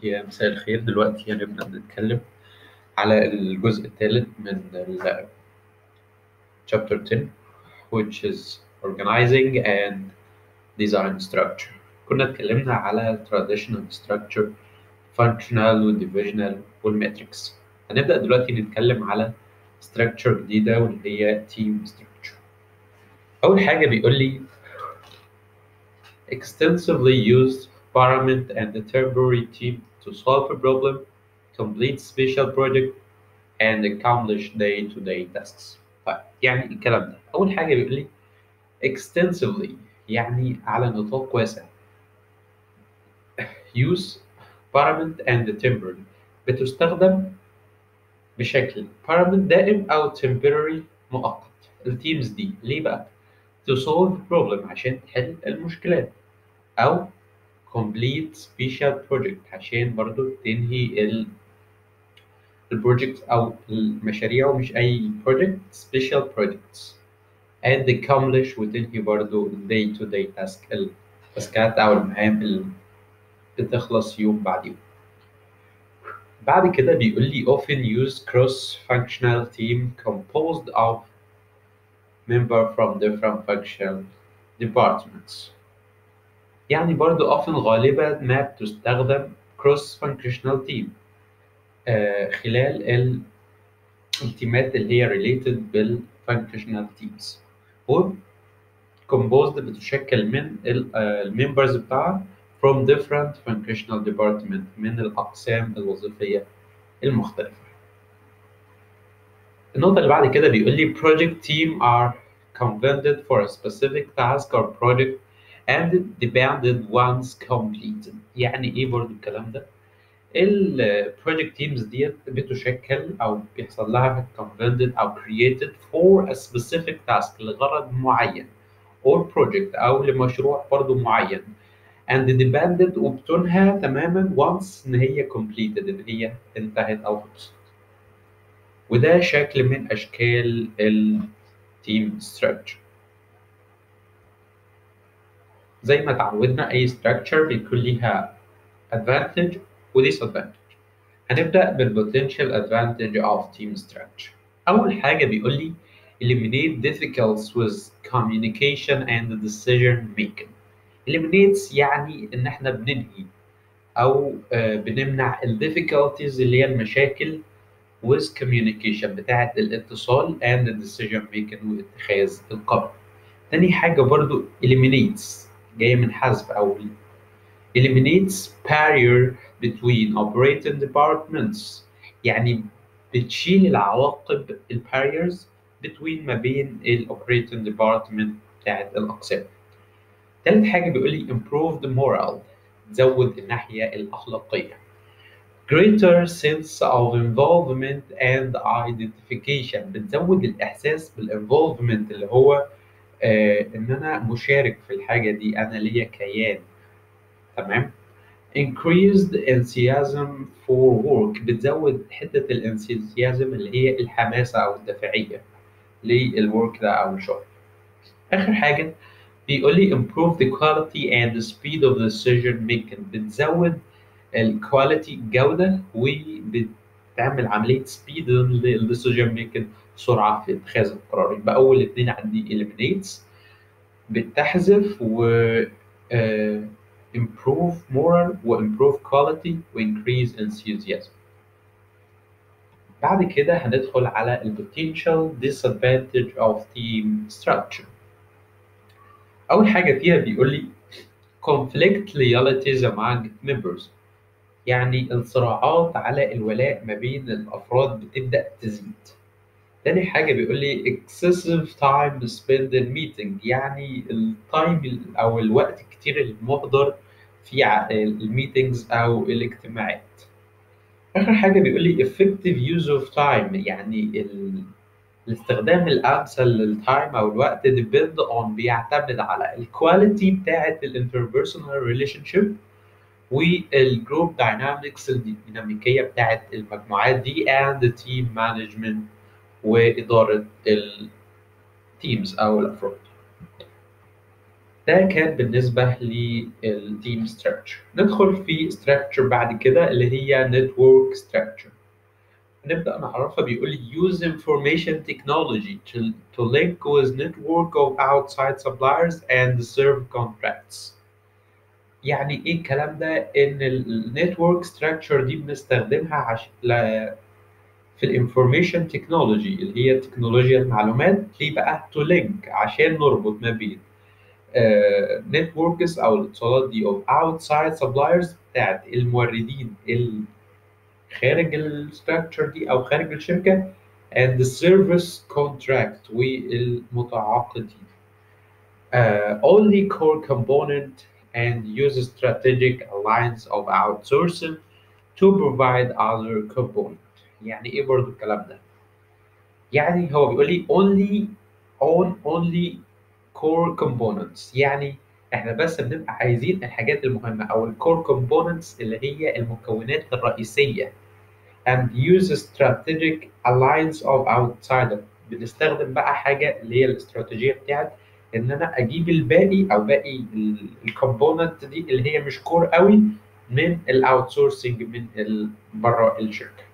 يا مساء الخير. دلوقتي هنبدأ نتكلم على الجزء الثالث من chapter 10 which is organizing and design structure. كنا اتكلمنا على traditional structure functional والdivisional والmatrix. هنبدأ دلوقتي نتكلم على structure جديدة واللي هي team structure. أول حاجة بيقول لي extensively used parliament and the temporary team to solve a problem, complete special project and accomplish day-to-day tasks. طيب يعني الكلام ده أول حاجة بيقول لي extensively يعني على نطاق واسع. use permanent and temporary بتستخدم بشكل permanent دائم أو temporary مؤقت. التيمز دي ليه بقى؟ to solve problem عشان تحل المشكلات، أو complete special project عشان برضو تنهي البروجكت أو المشاريع، ومش أي project special projects. and accomplish وتنهي برضو day to day task التاسكات أو المهام اللي بتخلص يوم بعد يوم. بعد كده بيقول لي often use cross functional team composed of member from different functional departments. يعني برضو often غالبا ما بتستخدم cross functional team خلال التيمات اللي هي related بالfunctional teams، و composed بتشكل من الممبرز بتاعها from different functional department من الأقسام الوظيفية المختلفة. النقطة اللي بعد كده بيقول لي project team are convened for a specific task or project and disbanded once completed. يعني إيه برضو الكلام ده؟ البروجكت تيمز ديت بتشكل أو بيحصل لها convened أو created for a specific task لغرض معين or project أو لمشروع برضو معين and dependent وبتنهى تماما once إن هي completed إن هي انتهت أو خلصت. وده شكل من أشكال ال team structure. زي ما اتعودنا أي structure بيكون ليها advantage و disadvantage. هنبدأ بالpotential advantage of team structure. أول حاجة بيقول لي eliminate difficulties with communication and decision making. eliminates يعني إن إحنا بننهي أو بنمنع ال difficulties اللي هي المشاكل with communication بتاعة الاتصال and the decision making واتخاذ القرار. تاني حاجة برضو eliminates جاية من حذف أو eliminates barrier between operating departments، يعني بتشيل العواقب barriers between ما بين operating department بتاعة الأقسام. تالت حاجة بيقول لي improved moral تزود الناحية الأخلاقية. greater sense of involvement and identification بتزود الإحساس بالinvolvement اللي هو إن أنا مشارك في الحاجة دي، أنا ليا كيان. تمام. increased enthusiasm for work بتزود حتة الانثيازم اللي هي الحماسة أو الدافعية للورك ده أو الشغل. آخر حاجة بيقول لي improve the quality and the speed of decision making بتزود الكواليتي الجودة وبتعمل عملية speed للديسيجن ميكنج، سرعة في اتخاذ القرار. يبقى أول اتنين عندي eliminates بتحذف و improve moral و improve quality و increase enthusiasm. بعد كده هندخل على ال potential disadvantage of team structure. أول حاجة فيها بيقول لي conflict loyalties among members، يعني الصراعات على الولاء ما بين الأفراد بتبدأ تزيد. تاني حاجة بيقول لي excessive time spent in meeting، يعني التايم أو الوقت الكتير المهدر في الميتينجز أو الاجتماعات. آخر حاجة بيقول لي effective use of time، يعني الاستخدام الأمثل للتايم أو الوقت depend on بيعتمد على الكواليتي بتاعة الانتربيرسونال ريليشن شيب والجروب داينامكس الديناميكية بتاعة المجموعات دي and the team management وإدارة التيمز أو الأفراد. ده كان بالنسبة للتيم ستراكشر. ندخل في ستراكشر بعد كده اللي هي نتورك ستراكشر. نبدأ نعرفها. بيقول لي use information technology to link with network of outside suppliers and serve contracts. يعني ايه الكلام ده؟ ان النتورك ستراكشر دي بنستخدمها في الانفورميشن تكنولوجي اللي هي تكنولوجيا المعلومات. ليه بقى؟ تو لينك، عشان نربط ما بين نتوركس او الاتصالات دي او اوتسايد سبلايرز بتاعت الموردين خارج الستراكشر دي او خارج الشركه and the service contract والمتعاقدين. Only core component and use strategic alliance of outsourcing to provide other component. يعني ايه برضو الكلام ده؟ يعني هو بيقول لي only core components، يعني احنا بس بنبقى عايزين الحاجات المهمة او الكور components اللي هي المكونات الرئيسية and use strategic alliance of outsider. بنستخدم بقى حاجة اللي هي الاستراتيجية بتاعت ان انا اجيب الباقي او باقي الكومبوننت دي اللي هي مش كور قوي من الاوتسورسنج من بره الشركة.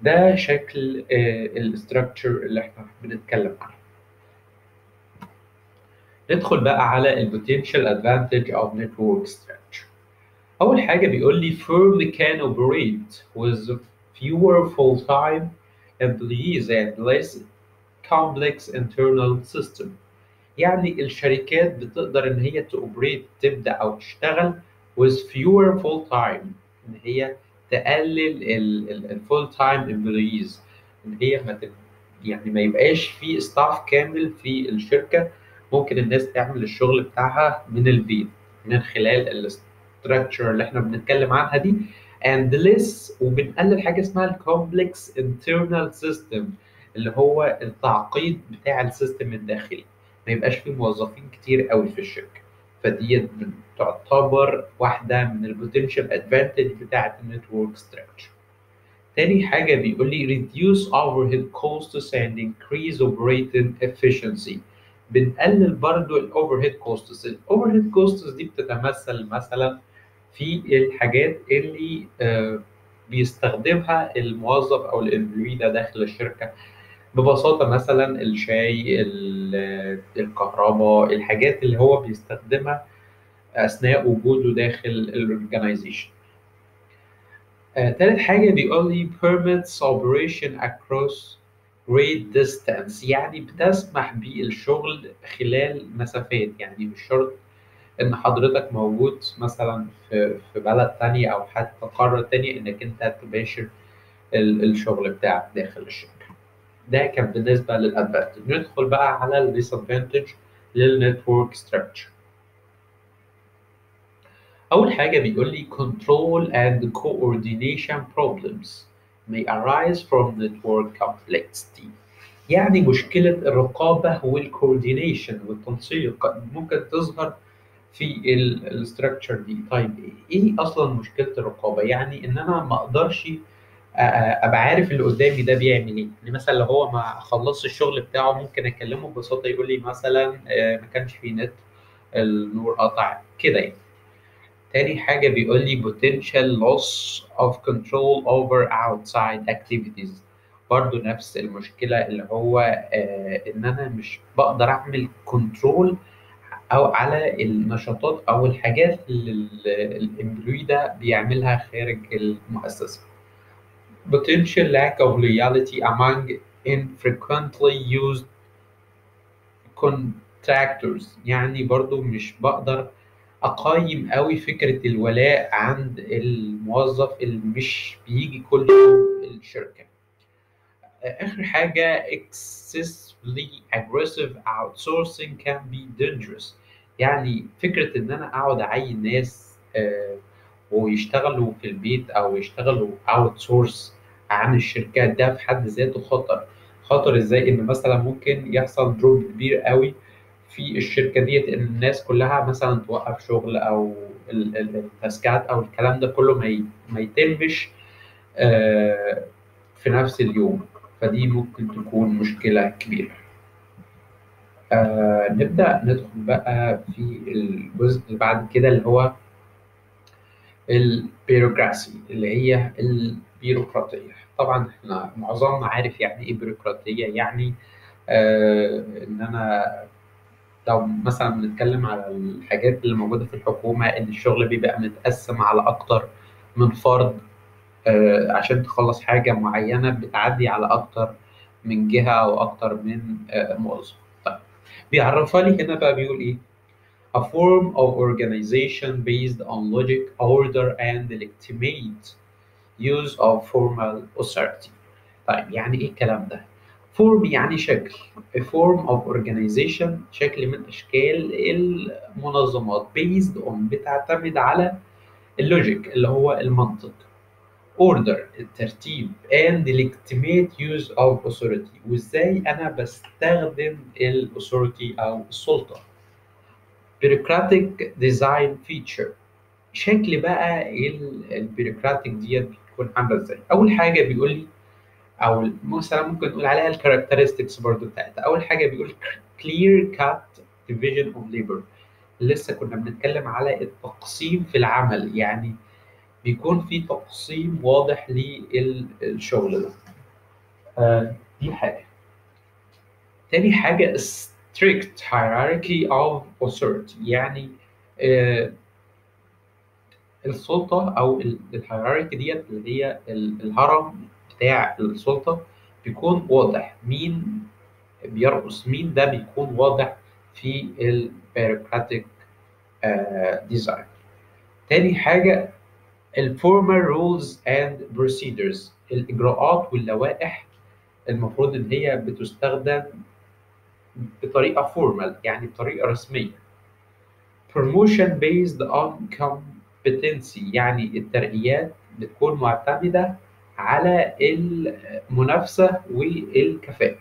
ده شكل الاستراكشر اللي احنا بنتكلم عنه. ندخل بقى على البوتنشال ادفانتج اوف نتورك ستراكشر. اول حاجه بيقول لي firm can operate with fewer full-time employees and less complex internal system. يعني الشركات بتقدر ان هي تoperate، تبدا او تشتغل with fewer full-time، ان هي تقلل الفول تايم امبلويز، ان هي يعني ما يبقاش في ستاف كامل في الشركه. ممكن الناس تعمل الشغل بتاعها من البيت من خلال الاستراكشر اللي احنا بنتكلم عنها دي and less. وبنقلل حاجه اسمها الكومبلكس internal system اللي هو التعقيد بتاع السيستم الداخلي، ما يبقاش فيه موظفين كتير قوي في الشركه. فدي تعتبر واحده من البوتنشال ادفانتج بتاعه النتورك ستراكشر. تاني حاجه بيقول لي reduce overhead costs and increase operating efficiency. بنقلل برضو الاوفرهيد كوستس. الاوفرهيد كوستس دي بتتمثل مثلا في الحاجات اللي بيستخدمها الموظف او الامبلوي ده داخل الشركه. ببساطة مثلا الشاي، الكهرباء، الحاجات اللي هو بيستخدمها أثناء وجوده داخل الأورجنايزيشن. تالت حاجة بيقول لي permits operation across great distance، يعني بتسمح بالشغل خلال مسافات. يعني مش شرط إن حضرتك موجود مثلا في بلد تانية أو حتى قارة تانية إنك أنت تباشر الشغل بتاعك داخل الشركة. ده كان بالنسبة للادفانتج. ندخل بقى على الديسادفانتج للنتورك ستراكشر. أول حاجة بيقول لي control and coordination problems may arise from network complexity. يعني مشكلة الرقابة والكوردينيشن والتنسيق ممكن تظهر في الستراكشر دي. طيب ايه اصلا مشكلة الرقابة؟ يعني ان انا ما اقدرش ابقى عارف اللي قدامي ده بيعمل ايه. يعني مثلا لو هو ما خلصش الشغل بتاعه ممكن اكلمه ببساطه يقول لي مثلا ما كانش في نت، النور قطع كده يعني. تاني حاجه بيقول لي potential loss of control over outside activities. برضو نفس المشكله اللي هو ان انا مش بقدر اعمل كنترول او على النشاطات او الحاجات اللي الامبلوي ده بيعملها خارج المؤسسه. Potential lack of loyalty among infrequently used contractors. يعني برضو مش بقدر أقيم قوي فكرة الولاء عند الموظف اللي مش بيجي كل يوم الشركة. آخر حاجة excessively aggressive outsourcing can be dangerous. يعني فكرة إن أنا أقعد أعين ناس ويشتغلوا في البيت أو يشتغلوا outsource عن الشركات، ده في حد ذاته خطر. خطر إزاي؟ إن مثلا ممكن يحصل دروب كبير قوي في الشركة ديت، إن الناس كلها مثلا توقف شغل أو التاسكات أو الكلام ده كله ما يتمش في نفس اليوم. فدي ممكن تكون مشكلة كبيرة. نبدأ ندخل بقى في الجزء اللي بعد كده اللي هو البيروقراسي اللي هي البيروقراطية. طبعا احنا معظمنا عارف يعني ايه بيروقراطية، يعني ان انا لو مثلا بنتكلم على الحاجات اللي موجودة في الحكومة ان الشغل بيبقى متقسم على اكتر من فرد، عشان تخلص حاجة معينة بتعدي على اكتر من جهة او اكتر من موظف. طيب بيعرفها لي هنا بقى بيقول ايه: a form of organization based on logic, order, and legitimate use of formal authority. طيب يعني ايه الكلام ده؟ form يعني شكل. a form of organization شكل من اشكال المنظمات based on بتعتمد على اللوجيك اللي هو المنطق، order الترتيب، and legitimate use of authority وازاي انا بستخدم الاثوريتي او السلطه. bureaucratic design feature شكل بقى البيروقراطيك ديت بتكون عامله ازاي. اول حاجه بيقول لي، او مثلا ممكن نقول عليها الكاركترستكس برضو بتاعتها. اول حاجه بيقول clear cut division of labor. لسه كنا بنتكلم على التقسيم في العمل، يعني بيكون في تقسيم واضح للشغل ده. دي حاجه. تاني حاجه strict hierarchy of authority، يعني آه السلطه او الهيراركي ديت اللي هي الهرم بتاع السلطه بيكون واضح، مين بيرقص مين، ده بيكون واضح في البيروقراطيك ديزاين. تاني حاجه الفورمال رولز اند بروسيدرز، الاجراءات واللوائح المفروض ان هي بتستخدم بطريقه فورمال، يعني بطريقه رسميه. promotion based on competency، يعني الترقيات بتكون معتمدة على المنافسة والكفاءة.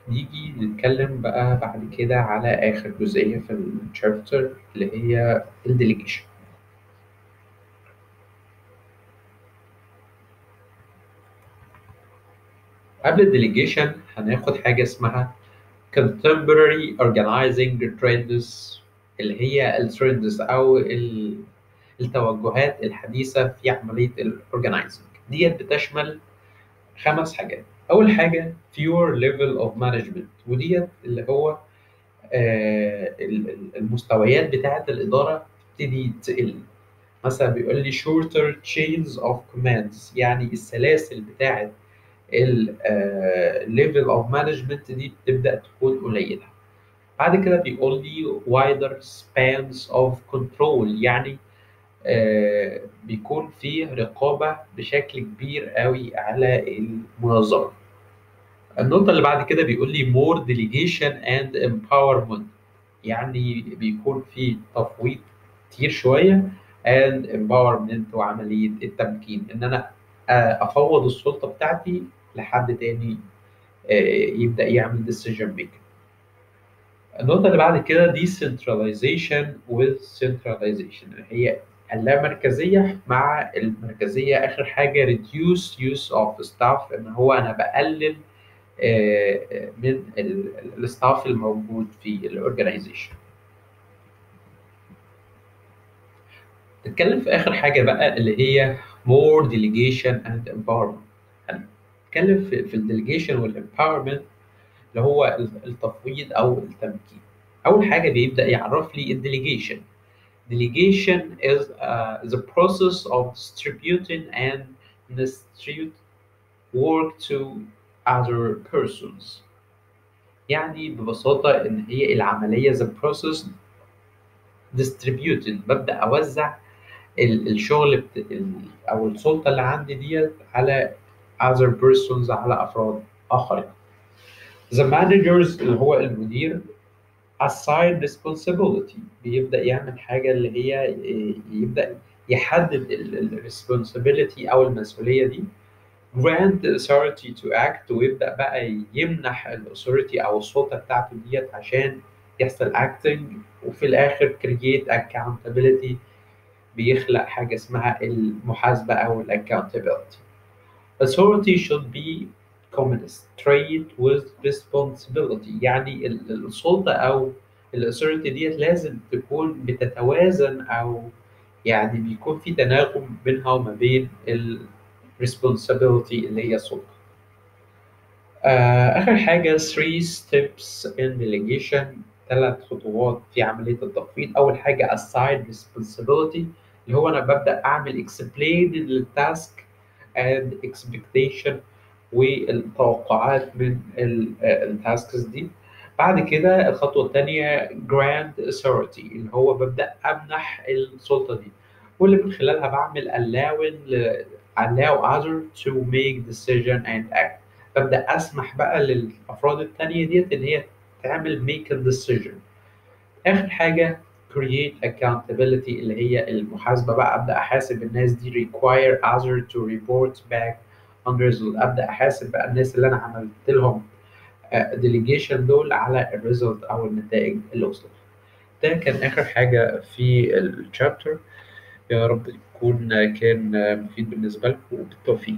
نيجي نتكلم بقى بعد كده على آخر جزئية في الشابتر اللي هي الديليجيشن. قبل الديليجيشن هناخد حاجة اسمها contemporary organizing trends، اللي هي الترندز أو التوجهات الحديثة في عملية الأورجنايزنج. ديت بتشمل 5 حاجات. أول حاجة pure level of management، وديت اللي هو المستويات بتاعة الإدارة تبتدي تقل. مثلا بيقول لي shorter chains of commands، يعني السلاسل بتاعة level of management دي بتبدأ تكون قليلة. بعد كده بيقول لي wider spans of control، يعني بيكون فيه رقابة بشكل كبير قوي على المنظمة. النقطة اللي بعد كده بيقول لي more delegation and empowerment، يعني بيكون فيه تفويض كتير شوية and empowerment وعملية التمكين، إن أنا أفوض السلطة بتاعتي لحد تاني يبدأ يعمل decision making. النقطة اللي بعد كده decentralization with centralization، هي اللامركزية مع المركزية. آخر حاجة reduce use of staff، إن هو أنا بقلل من الستاف الموجود في الأورجنايزيشن. نتكلم في آخر حاجة بقى اللي هي more delegation and empowerment. هنتكلم في الديليجيشن والempowerment اللي هو التفويض أو التمكين. أول حاجة بيبدأ يعرف لي الديليجيشن. Delegation is the process of distributing and distribute work to other persons. يعني ببساطة إن هي العملية the process distributing، ببدأ أوزع الشغل أو السلطة اللي عندي ديت على other persons، على أفراد آخرين. The managers اللي هو المدير assign responsibility، بيبدأ يعمل حاجة اللي هي يبدأ يحدد responsibility أو المسؤولية دي. grant authority to act، ويبدأ بقى يمنح الauthority أو السلطة بتاعته ديت عشان يحصل acting. وفي الآخر create accountability، بيخلق حاجة اسمها المحاسبة أو accountability. authority should be commensurate with responsibility. يعني السلطة أو الأثوريتي ديت لازم تكون بتتوازن، أو يعني بيكون في تناغم بينها وما بين ال responsibility اللي هي السلطة. آخر حاجة 3 steps in delegation، 3 خطوات في عملية التخفيض. أول حاجة assign responsibility، اللي هو أنا ببدأ أعمل explain للتاسك and expectation والتوقعات من التاسكس دي. بعد كده الخطوة الثانية grant authority، اللي هو ببدأ أمنح السلطة دي، واللي من خلالها بعمل allow others to make decision and act. ببدأ أسمح بقى للأفراد التانية ديت إن هي تعمل make a decision. آخر حاجة create accountability، اللي هي المحاسبة بقى. أبدأ أحاسب الناس دي require others to report back on result. أبدأ أحاسب بقى الناس اللي أنا عملت لهم delegation دول على الريزلت أو النتائج اللي وصلت. ده كان آخر حاجة في الشابتر. يا رب يكون كان مفيد بالنسبة لكم، وبالتوفيق.